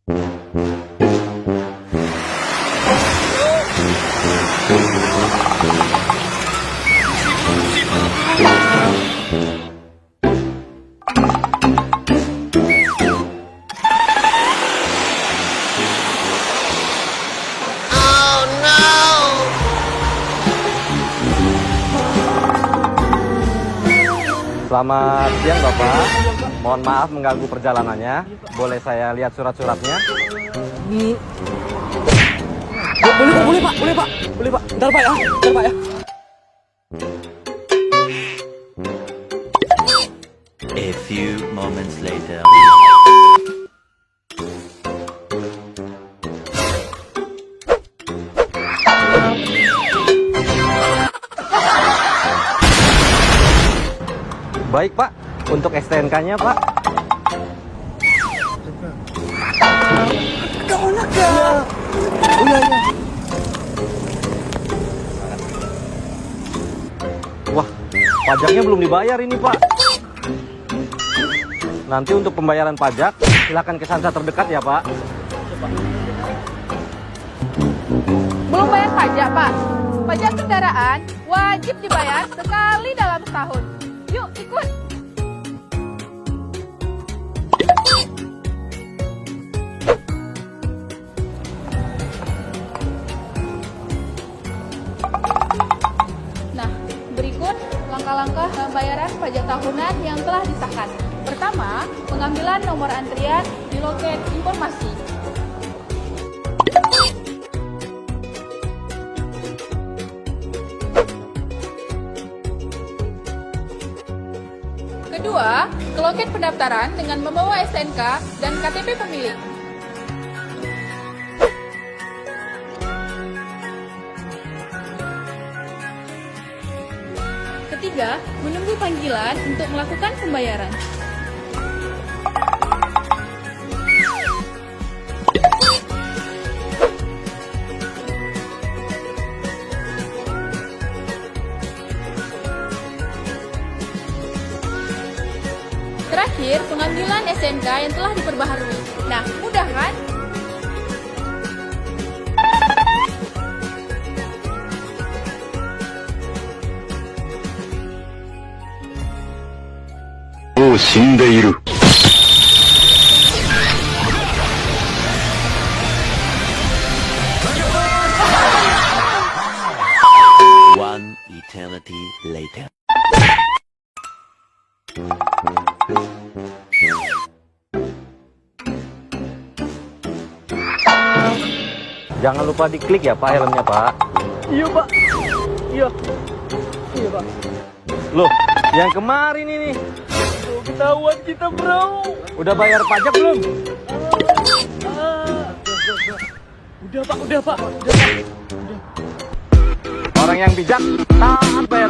Selamat siang Bapak, mohon maaf mengganggu perjalanannya. Boleh saya lihat surat-suratnya? Boleh Pak, boleh Pak. Bentar Pak ya. A few moments later. Baik Pak, untuk STNK-nya Pak. Wah, pajaknya belum dibayar ini Pak. Nanti untuk pembayaran pajak, silakan ke Sansa terdekat ya Pak. Belum bayar pajak, Pak. Pajak kendaraan wajib dibayar sekali dalam setahun. Yuk, ikut. Nah, berikut langkah-langkah pembayaran pajak tahunan yang telah disahkan. Pertama, pengambilan nomor antrian di loket informasi. Kedua, ke loket pendaftaran dengan membawa STNK dan KTP pemilik. Ketiga, menunggu panggilan untuk melakukan pembayaran. Terakhir, pengambilan STNK yang telah diperbaharui. Nah, mudah kan? One eternity later. Jangan lupa diklik ya Pak helmnya Pak. Iya Pak. Iya Pak. Loh, yang kemarin ini. Ketahuan kita bro. Udah bayar pajak belum? Udah Pak. Orang yang bijak taat bayar